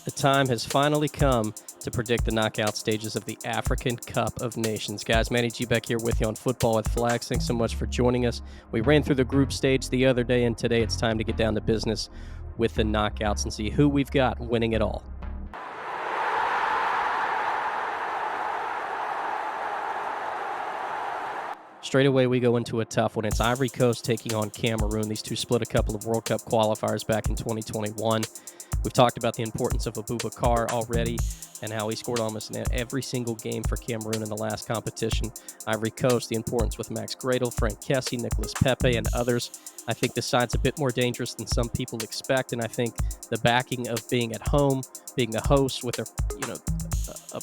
The time has finally come to predict the knockout stages of the African Cup of Nations. Guys, Manny G back here with you on Football with Flags. Thanks so much for joining us. We ran through the group stage the other day, and today it's time to get down to business with the knockouts and see who we've got winning it all. Straight away, we go into a tough one. It's Ivory Coast taking on Cameroon. These two split a couple of World Cup qualifiers back in 2021. We've talked about the importance of Abubakar already and how he scored almost in every single game for Cameroon in the last competition. Ivory Coast, the importance with Max Gradel, Frank Kessie, Nicolas Pepe, and others. I think this side's a bit more dangerous than some people expect, and I think the backing of being at home, being the host with a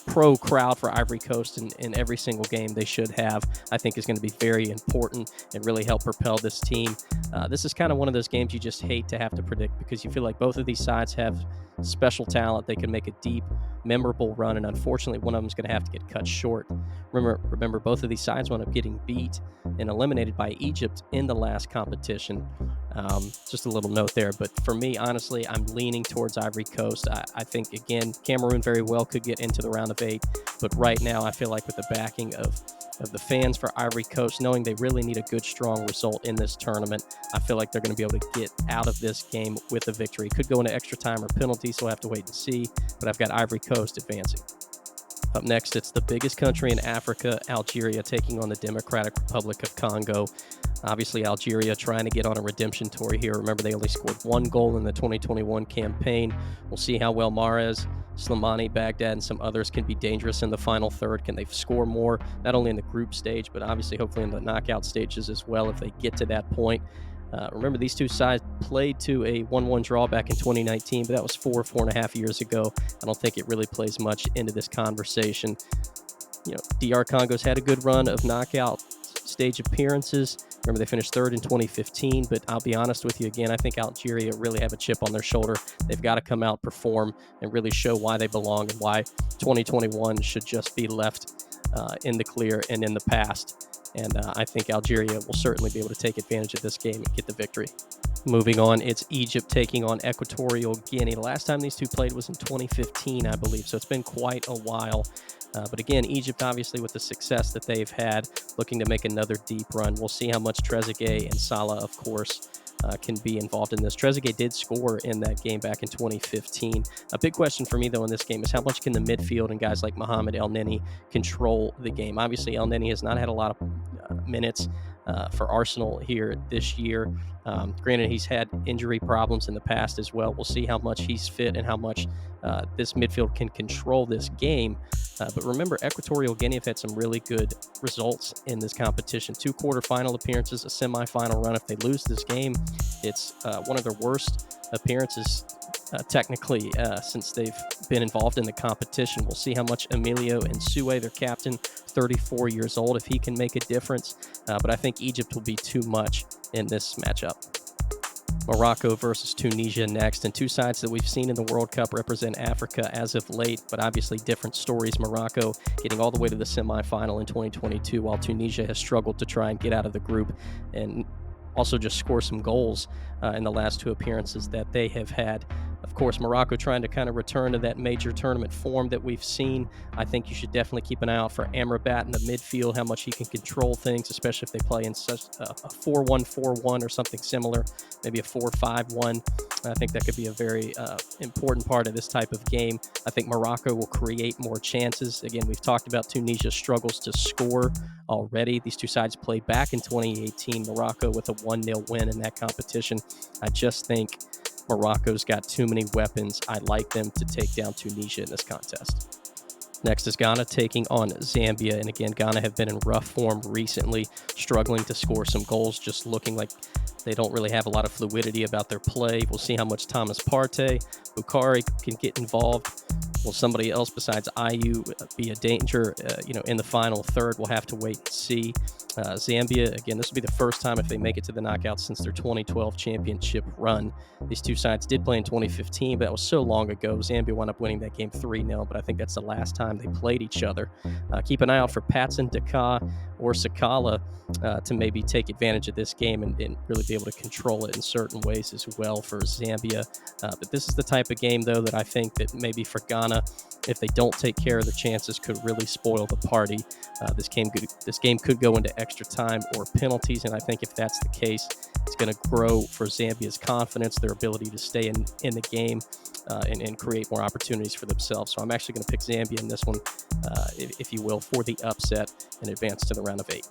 pro crowd for Ivory Coast in every single game they should have, I think is going to be very important and really help propel this team. This is kind of one of those games you just hate to have to predict because you feel like both of these sides have special talent. They can make a deep, memorable run, and unfortunately, one of them is going to have to get cut short. Remember, both of these sides wound up getting beat and eliminated by Egypt in the last competition. Just a little note there. But for me, honestly, I'm leaning towards Ivory Coast. I think, again, Cameroon very well could get into the round of 8. But right now, I feel like with the backing of the fans for Ivory Coast, knowing they really need a good, strong result in this tournament, I feel like they're going to be able to get out of this game with a victory. Could go into extra time or penalty, so we'll have to wait and see. But I've got Ivory Coast advancing. Up next, it's the biggest country in Africa, Algeria, taking on the Democratic Republic of Congo. Obviously, Algeria trying to get on a redemption tour here. Remember, they only scored 1 goal in the 2021 campaign. We'll see how well Mahrez, Slimani, Baghdad, and some others can be dangerous in the final third. Can they score more, not only in the group stage, but obviously, hopefully, in the knockout stages as well if they get to that point. Remember, these two sides played to a 1-1 draw back in 2019, but that was 4.5 years ago. I don't think it really plays much into this conversation. DR Congo's had a good run of knockout stage appearances. Remember, they finished 3rd in 2015, but I'll be honest with you again, I think Algeria really have a chip on their shoulder. They've got to come out, perform, and really show why they belong and why 2021 should just be left in the clear and in the past. And I think Algeria will certainly be able to take advantage of this game and get the victory. Moving on, it's Egypt taking on Equatorial Guinea. The last time these two played was in 2015, I believe, so it's been quite a while. But again, Egypt, obviously, with the success that they've had, looking to make another deep run. We'll see how much Trezeguet and Salah, of course, can be involved in this. Trezeguet did score in that game back in 2015. A big question for me, though, in this game is how much can the midfield and guys like Mohamed El Neni control the game? Obviously, El Neni has not had a lot of minutes for Arsenal here this year. Granted, he's had injury problems in the past as well. We'll see how much he's fit and how much this midfield can control this game. But remember, Equatorial Guinea have had some really good results in this competition. 2 quarterfinal appearances, a semifinal run. If they lose this game, it's one of their worst appearances technically since they've been involved in the competition. We'll see how much Emilio Nsue, their captain, 34 years old, if he can make a difference. But I think Egypt will be too much in this matchup. Morocco versus Tunisia next, and two sides that we've seen in the World Cup represent Africa as of late, but obviously different stories. Morocco getting all the way to the semifinal in 2022, while Tunisia has struggled to try and get out of the group and also just score some goals in the last 2 appearances that they have had. Of course, Morocco trying to kind of return to that major tournament form that we've seen. I think you should definitely keep an eye out for Amrabat in the midfield, how much he can control things, especially if they play in such a 4-1-4-1 or something similar, maybe a 4-5-1. I think that could be a very important part of this type of game. I think Morocco will create more chances. Again, we've talked about Tunisia's struggles to score already. These two sides played back in 2018, Morocco with a 1-0 win in that competition. I just think Morocco's got too many weapons. I'd like them to take down Tunisia in this contest. Next is Ghana taking on Zambia. And again, Ghana have been in rough form recently, struggling to score some goals, just looking like they don't really have a lot of fluidity about their play. We'll see how much Thomas Partey, Bukhari can get involved. Will somebody else besides IU be a danger, in the final third? We'll have to wait and see. Zambia, again, this will be the first time if they make it to the knockouts since their 2012 championship run. These two sides did play in 2015, but that was so long ago. Zambia wound up winning that game 3-0, but I think that's the last time they played each other. Keep an eye out for Patson Daka or Sakala to maybe take advantage of this game and really be able to control it in certain ways as well for Zambia. But this is the type of game, though, that I think that maybe for Ghana, if they don't take care of the chances, could really spoil the party. This game could go into extra time or penalties, and I think if that's the case, it's going to grow for Zambia's confidence, their ability to stay in the game, and create more opportunities for themselves. So I'm actually going to pick Zambia in this one, if you will, for the upset and advance to the round of 8.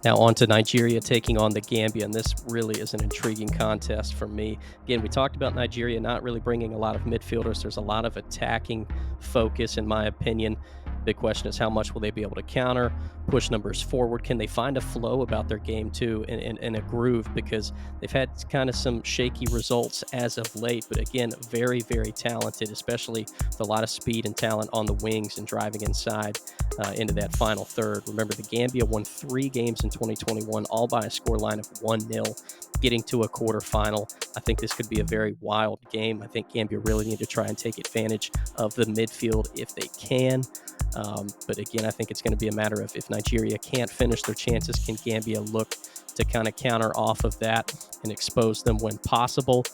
Now on to Nigeria taking on the Gambia, and this really is an intriguing contest for me. Again, we talked about Nigeria not really bringing a lot of midfielders. There's a lot of attacking focus, in my opinion. Big question is how much will they be able to counter, push numbers forward? Can they find a flow about their game too, and a groove? Because they've had kind of some shaky results as of late, but again, very, very talented, especially with a lot of speed and talent on the wings and driving inside into that final third. Remember, the Gambia won 3 games in 2021, all by a scoreline of 1-0, getting to a quarterfinal. I think this could be a very wild game. I think Gambia really need to try and take advantage of the midfield if they can. But again, I think it's going to be a matter of if Nigeria can't finish their chances, can Gambia look to kind of counter off of that and expose them when possible?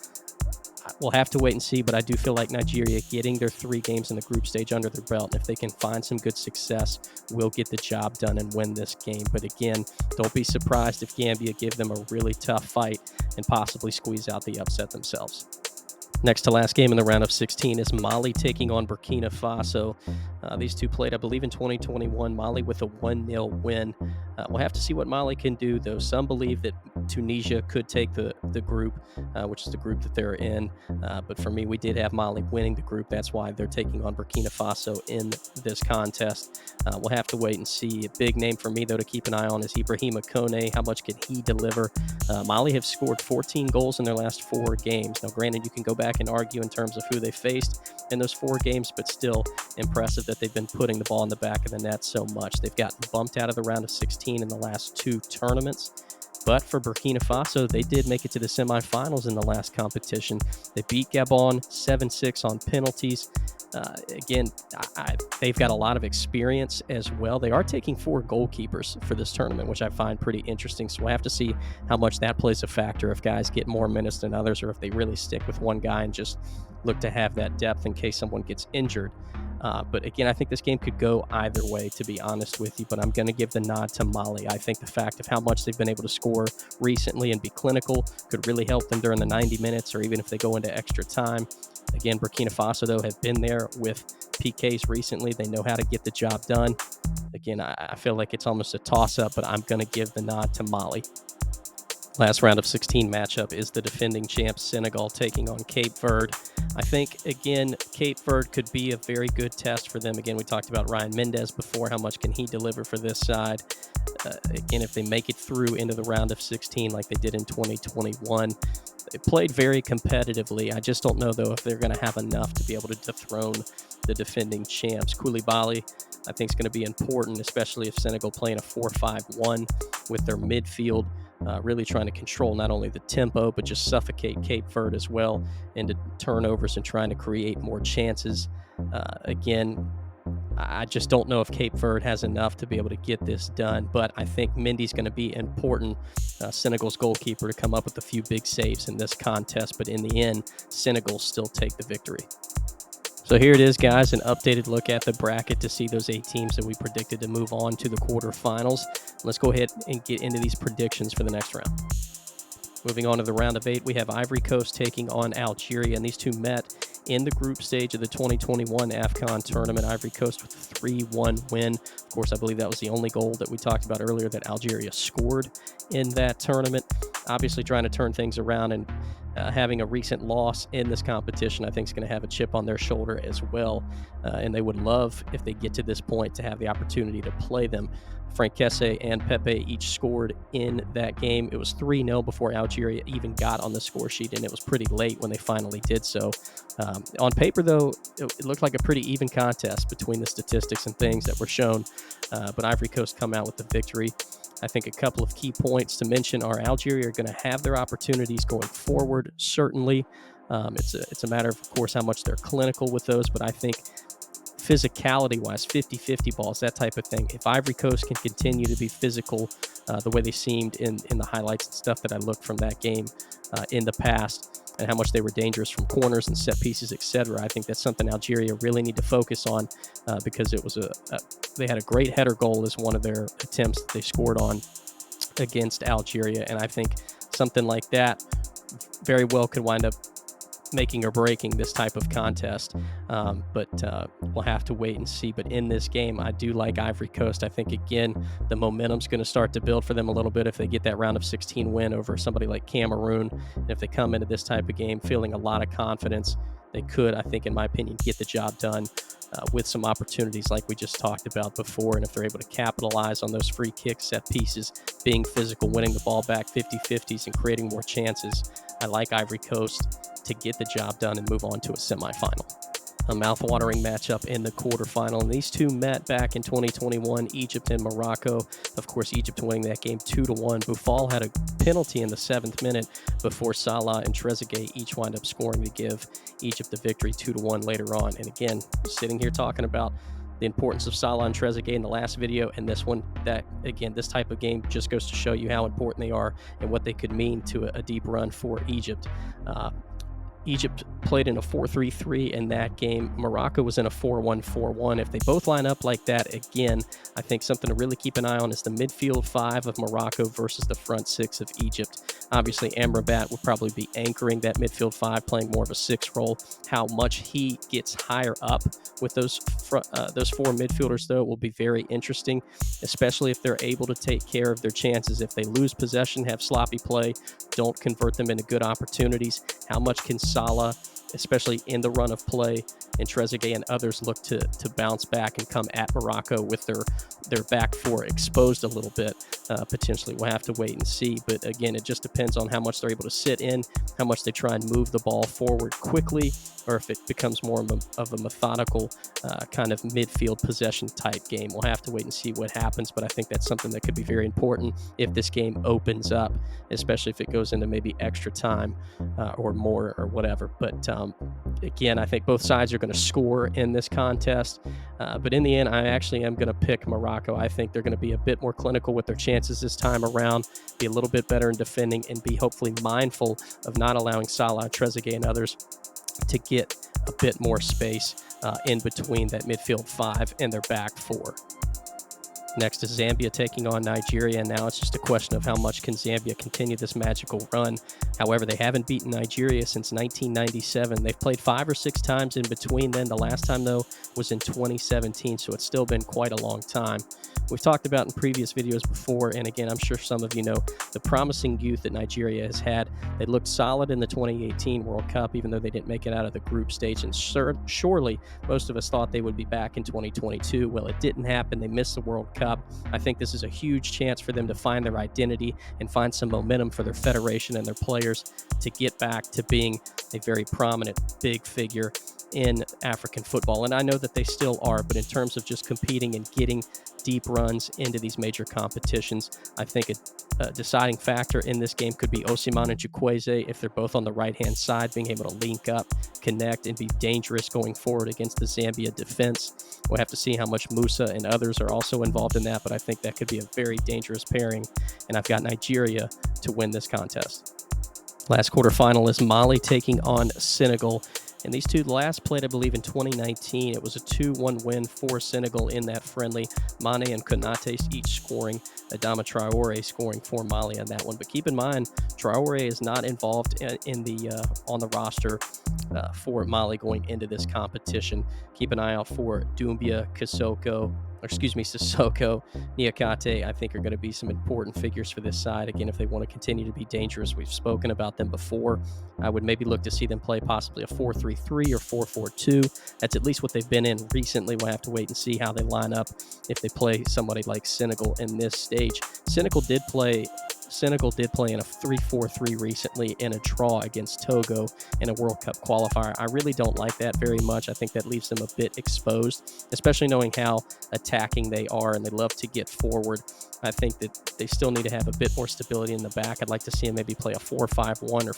We'll have to wait and see, but I do feel like Nigeria getting their 3 games in the group stage under their belt, and if they can find some good success, will get the job done and win this game. But again, don't be surprised if Gambia give them a really tough fight and possibly squeeze out the upset themselves. Next to last game in the round of 16 is Mali taking on Burkina Faso. These two played, I believe, in 2021. Mali with a 1-0 win. We'll have to see what Mali can do, though. Some believe that Tunisia could take the group, which is the group that they're in. But for me, we did have Mali winning the group. That's why they're taking on Burkina Faso in this contest. We'll have to wait and see. A big name for me, though, to keep an eye on is Ibrahima Kone. How much can he deliver? Mali have scored 14 goals in their last 4 games. Now, granted, you can go back and argue in terms of who they faced in those 4 games, but still impressive that they've been putting the ball in the back of the net so much. They've gotten bumped out of the round of 16 in the last 2 tournaments. But for Burkina Faso, they did make it to the semifinals in the last competition. They beat Gabon 7-6 on penalties. Again, they've got a lot of experience as well. They are taking 4 goalkeepers for this tournament, which I find pretty interesting. So we'll have to see how much that plays a factor, if guys get more minutes than others, or if they really stick with one guy and just look to have that depth in case someone gets injured. But again, I think this game could go either way, to be honest with you, but I'm going to give the nod to Mali. I think the fact of how much they've been able to score recently and be clinical could really help them during the 90 minutes, or even if they go into extra time. Again, Burkina Faso, though, have been there with PKs recently. They know how to get the job done. Again, I feel like it's almost a toss-up, but I'm going to give the nod to Mali. Last round of 16 matchup is the defending champs Senegal taking on Cape Verde. I think, again, Cape Verde could be a very good test for them. Again, we talked about Ryan Mendez before. How much can he deliver for this side? Again, if they make it through into the round of 16 like they did in 2021, they played very competitively. I just don't know, though, if they're going to have enough to be able to dethrone the defending champs. Koulibaly, I think, is going to be important, especially if Senegal playing a 4-5-1 with their midfield. Really trying to control not only the tempo, but just suffocate Cape Verde as well into turnovers and trying to create more chances. Again, I just don't know if Cape Verde has enough to be able to get this done, but I think Mendy's going to be important, Senegal's goalkeeper, to come up with a few big saves in this contest, but in the end, Senegal still take the victory. So here it is, guys, an updated look at the bracket to see those 8 teams that we predicted to move on to the quarterfinals. Let's go ahead and get into these predictions for the next round. Moving on to the round of 8, we have Ivory Coast taking on Algeria, and these two met in the group stage of the 2021 AFCON tournament. Ivory Coast with a 3-1 win. Of course, I believe that was the only goal that we talked about earlier that Algeria scored in that tournament. Obviously trying to turn things around and having a recent loss in this competition, I think, is going to have a chip on their shoulder as well. And they would love, if they get to this point, to have the opportunity to play them. Frank Kesse and Pepe each scored in that game. It was 3-0 before Algeria even got on the score sheet, and it was pretty late when they finally did so. On paper, though, it looked like a pretty even contest between the statistics and things that were shown, but Ivory Coast come out with the victory. I think a couple of key points to mention are Algeria are going to have their opportunities going forward, certainly. It's a matter of course, how much they're clinical with those, but I think physicality-wise, 50-50 balls, that type of thing, if Ivory Coast can continue to be physical the way they seemed in the highlights and stuff that I looked from that game in the past, and how much they were dangerous from corners and set pieces, etc. I think that's something Algeria really need to focus on because it was they had a great header goal as one of their attempts that they scored on against Algeria, and I think something like that very well could wind up making or breaking this type of contest. But we'll have to wait and see. But in this game, I do like Ivory Coast. I think, again, the momentum's going to start to build for them a little bit if they get that round of 16 win over somebody like Cameroon. And if they come into this type of game feeling a lot of confidence, they could, I think, in my opinion, get the job done with some opportunities like we just talked about before. And if they're able to capitalize on those free kicks, set pieces, being physical, winning the ball back 50-50s, and creating more chances, I like Ivory Coast to get the job done and move on to a semifinal. A mouth-watering matchup in the quarterfinal, and these two met back in 2021, Egypt and Morocco. Of course, Egypt winning that game 2-1. Boufal had a penalty in the 7th minute before Salah and Trezeguet each wind up scoring to give Egypt the victory 2-1 later on. And again, sitting here talking about the importance of Salah and Trezeguet in the last video, and this one, that again, this type of game just goes to show you how important they are and what they could mean to a deep run for Egypt. Egypt played in a 4-3-3 in that game. Morocco was in a 4-1-4-1. If they both line up like that again, I think something to really keep an eye on is the midfield 5 of Morocco versus the front 6 of Egypt. Obviously, Amrabat would probably be anchoring that midfield 5, playing more of a 6 role. How much he gets higher up with those 4 midfielders, though, will be very interesting, especially if they're able to take care of their chances. If they lose possession, have sloppy play, don't convert them into good opportunities, how much can Salah, especially in the run of play, and Trezeguet and others look to bounce back and come at Morocco with their back 4 exposed a little bit? Potentially, we'll have to wait and see. But again, it just depends on how much they're able to sit in, how much they try and move the ball forward quickly, or if it becomes more of a methodical kind of midfield possession type game. We'll have to wait and see what happens, but I think that's something that could be very important if this game opens up, especially if it goes into maybe extra time or more or whatever. But again, I think both sides are going to score in this contest, but in the end, I actually am going to pick Morocco. I think they're going to be a bit more clinical with their chances this time around, be a little bit better in defending, and be hopefully mindful of not allowing Salah, Trezeguet, and others to get a bit more space in between that midfield 5 and their back 4. Next is Zambia taking on Nigeria, and now it's just a question of how much can Zambia continue this magical run. However, they haven't beaten Nigeria since 1997. They've played 5 or 6 times in between then. The last time, though, was in 2017, so it's still been quite a long time. We've talked about in previous videos before, and again, I'm sure some of you know the promising youth that Nigeria has had. They looked solid in the 2018 World Cup, even though they didn't make it out of the group stage, and surely most of us thought they would be back in 2022. Well, it didn't happen. They missed the World Cup. I think this is a huge chance for them to find their identity and find some momentum for their federation and their players to get back to being a very prominent, big figure in African football. And I know that they still are, but in terms of just competing and getting deep runs into these major competitions, I think a deciding factor in this game could be Osimhen and Chukwueze. If they're both on the right-hand side, being able to link up, connect, and be dangerous going forward against the Zambia defense. We'll have to see how much Musa and others are also involved in that, but I think that could be a very dangerous pairing, and I've got Nigeria to win this contest. Last quarterfinal is Mali taking on Senegal. And these two last played, I believe, in 2019. It was a 2-1 win for Senegal in that friendly. Mane and Konate each scoring. Adama Traore scoring for Mali on that one. But keep in mind, Traore is not involved in the on the roster for Mali going into this competition. Keep an eye out for Doumbia, Sissoko, Sissoko, Niakate, I think are going to be some important figures for this side. Again, if they want to continue to be dangerous, we've spoken about them before. I would maybe look to see them play possibly a 4-3-3 or 4-4-2. That's at least what they've been in recently. We'll have to wait and see how they line up if they play somebody like Senegal in this stage. Senegal did play in a 3-4-3 recently in a draw against Togo in a World Cup qualifier. I really don't like that very much. I think that leaves them a bit exposed, especially knowing how attacking they are and they love to get forward. I think that they still need to have a bit more stability in the back. I'd like to see them maybe play a 4-5-1 or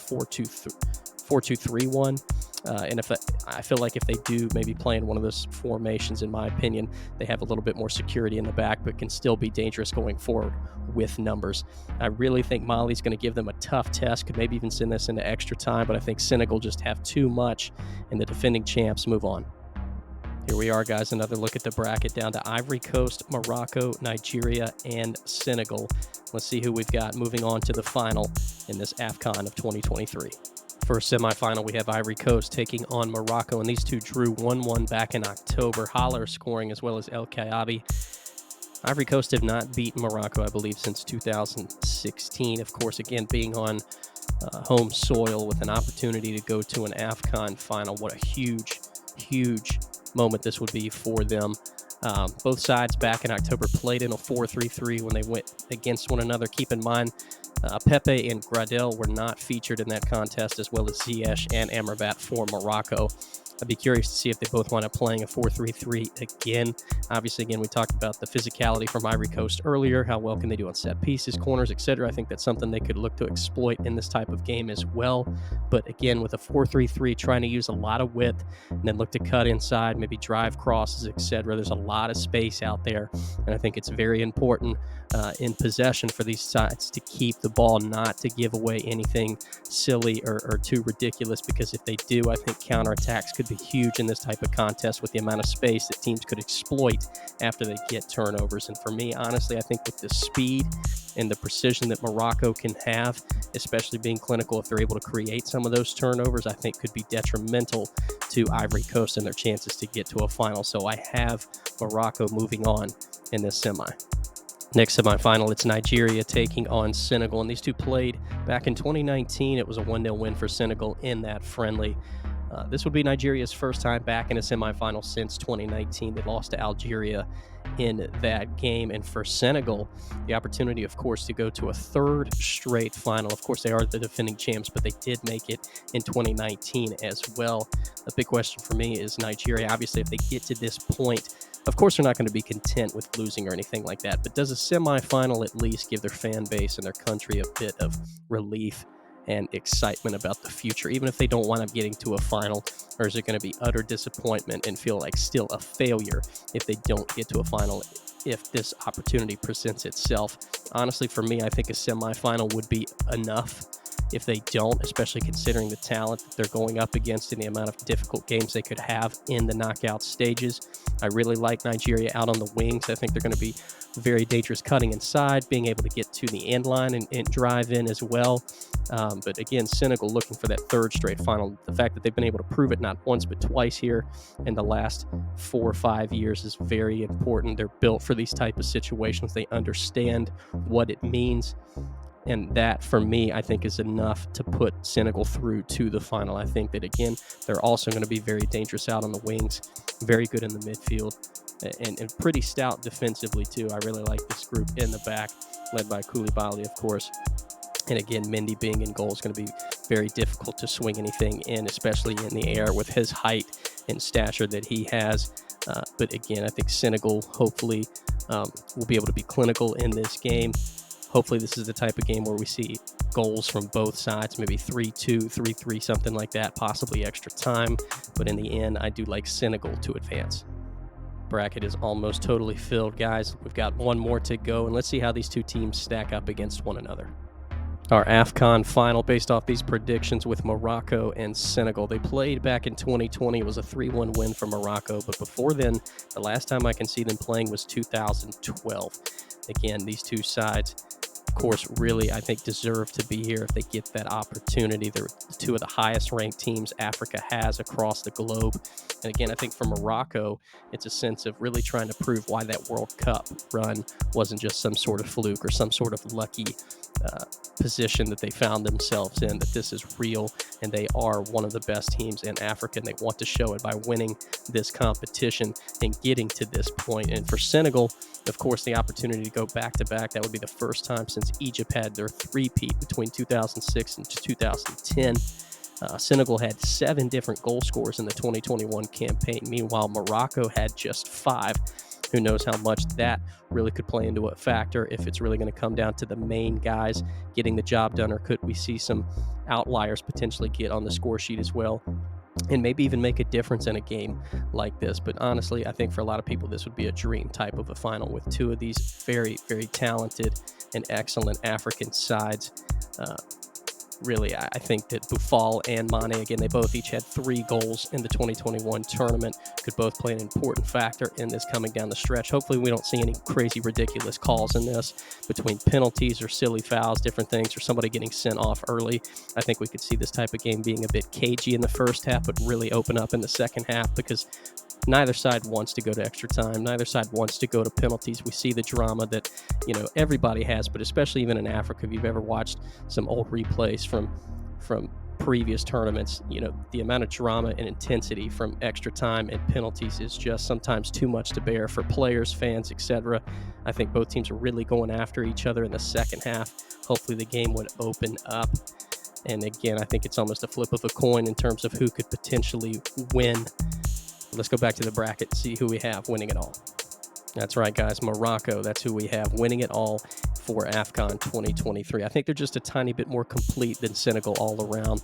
4-2-3-1. And I feel like if they do maybe play in one of those formations, in my opinion, they have a little bit more security in the back, but can still be dangerous going forward with numbers. I really think Mali's going to give them a tough test, could maybe even send this into extra time, but I think Senegal just have too much, and the defending champs move on. Here we are, guys, another look at the bracket down to Ivory Coast, Morocco, Nigeria, and Senegal. Let's see who we've got moving on to the final in this AFCON of 2023. First semifinal, we have Ivory Coast taking on Morocco, and these two drew 1-1 back in October. Haller scoring as well as El Kaabi. Ivory Coast have not beaten Morocco, I believe, since 2016. Of course, again, being on home soil with an opportunity to go to an AFCON final. What a huge, huge moment this would be for them. Both sides back in October played in a 4-3-3 when they went against one another. Keep in mind, Pepe and Gradel were not featured in that contest, as well as Ziyech and Amrabat for Morocco. I'd be curious to see if they both wind up playing a 4-3-3 again. Obviously, again, we talked about the physicality from Ivory Coast earlier. How well can they do on set pieces, corners, etc. I think that's something they could look to exploit in this type of game as well. But again, with a 4-3-3, trying to use a lot of width and then look to cut inside, maybe drive crosses, etc. There's a lot of space out there, and I think it's very important in possession for these sides to keep the ball, not to give away anything silly or too ridiculous, because if they do, I think counterattacks could be huge in this type of contest with the amount of space that teams could exploit after they get turnovers. And for me, honestly, I think with the speed and the precision that Morocco can have, especially being clinical, if they're able to create some of those turnovers, I think could be detrimental to Ivory Coast and their chances to get to a final. So I have Morocco moving on in this semi. Next semifinal, it's Nigeria taking on Senegal, and these two played back in 2019. It was a 1-0 win for Senegal in that friendly. This would be Nigeria's first time back in a semifinal since 2019. They lost to Algeria in that game. And for Senegal, the opportunity, of course, to go to a third straight final. Of course, they are the defending champs, but they did make it in 2019 as well. The big question for me is Nigeria. Obviously, if they get to this point, of course, they're not going to be content with losing or anything like that. But does a semifinal at least give their fan base and their country a bit of relief and excitement about the future, even if they don't wind up getting to a final? Or is it going to be utter disappointment and feel like still a failure if they don't get to a final, if this opportunity presents itself? Honestly, for me, I think a semifinal would be enough. If they don't, especially considering the talent that they're going up against and the amount of difficult games they could have in the knockout stages. I really like Nigeria out on the wings. I think they're going to be very dangerous cutting inside, being able to get to the end line and drive in as well. But again, Senegal looking for that third straight final. The fact that they've been able to prove it not once but twice here in the last 4 or 5 years is very important. They're built for these type of situations. They understand what it means. And that, for me, I think is enough to put Senegal through to the final. I think that, again, they're also going to be very dangerous out on the wings, very good in the midfield, and pretty stout defensively, too. I really like this group in the back, led by Koulibaly, of course. And, again, Mendy being in goal is going to be very difficult to swing anything in, especially in the air with his height and stature that he has. But, again, I think Senegal, hopefully, will be able to be clinical in this game. Hopefully this is the type of game where we see goals from both sides, maybe 3-2, 3-3, something like that, possibly extra time. But in the end, I do like Senegal to advance. Bracket is almost totally filled, guys. We've got one more to go, and let's see how these two teams stack up against one another. Our AFCON final based off these predictions with Morocco and Senegal. They played back in 2020. It was a 3-1 win for Morocco, but before then, the last time I can see them playing was 2012. Again, these two sides of course, really, I think, deserve to be here if they get that opportunity. They're two of the highest ranked teams Africa has across the globe. And again, I think for Morocco, it's a sense of really trying to prove why that World Cup run wasn't just some sort of fluke or some sort of lucky uh, position that they found themselves in, that this is real and they are one of the best teams in Africa, and they want to show it by winning this competition and getting to this point. And for Senegal, of course, the opportunity to go back to back, that would be the first time since Egypt had their three-peat between 2006 and 2010. Senegal had 7 different goal scorers in the 2021 campaign. Meanwhile, Morocco had just 5. Who knows how much that really could play into a factor if it's really going to come down to the main guys getting the job done, or could we see some outliers potentially get on the score sheet as well and maybe even make a difference in a game like this. But honestly, I think for a lot of people, this would be a dream type of a final with two of these very, very talented and excellent African sides. Uh, Really, I think that Boufal and Mane, again, they both each had 3 goals in the 2021 tournament, could both play an important factor in this coming down the stretch. Hopefully we don't see any crazy, ridiculous calls in this between penalties or silly fouls, different things, or somebody getting sent off early. I think we could see this type of game being a bit cagey in the first half, but really open up in the second half, because neither side wants to go to extra time. Neither side wants to go to penalties. We see the drama that, everybody has, but especially even in Africa, if you've ever watched some old replays from previous tournaments, the amount of drama and intensity from extra time and penalties is just sometimes too much to bear for players, fans, etc. I think both teams are really going after each other in the second half. Hopefully the game would open up. And again, I think it's almost a flip of a coin in terms of who could potentially win. Let's go back to the bracket and see who we have winning it all. That's right, guys. Morocco, that's who we have winning it all for AFCON 2023. I think they're just a tiny bit more complete than Senegal all around,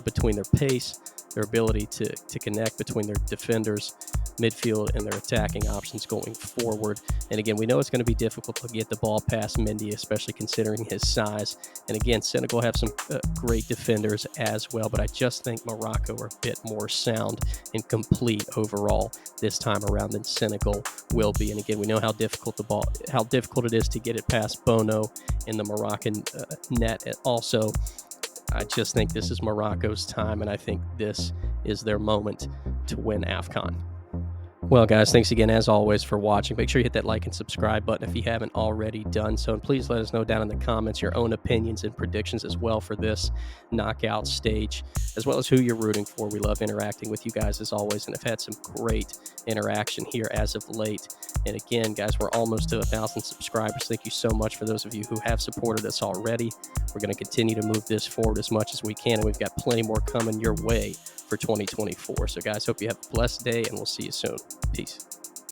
between their pace, their ability to connect between their defenders, midfield, and their attacking options going forward. And again, we know it's going to be difficult to get the ball past Mendy, especially considering his size. And again, Senegal have some great defenders as well, but I just think Morocco are a bit more sound and complete overall this time around than Senegal will be. And again, we know how difficult it is to get it past Bono in the Moroccan net. Also, I just think this is Morocco's time, and I think this is their moment to win AFCON. Well, guys, thanks again, as always, for watching. Make sure you hit that like and subscribe button if you haven't already done so. And please let us know down in the comments your own opinions and predictions as well for this knockout stage, as well as who you're rooting for. We love interacting with you guys, as always, and have had some great interaction here as of late. And again, guys, we're almost to 1,000 subscribers. Thank you so much for those of you who have supported us already. We're going to continue to move this forward as much as we can, and we've got plenty more coming your way for 2024. So, guys, hope you have a blessed day, and we'll see you soon. Peace.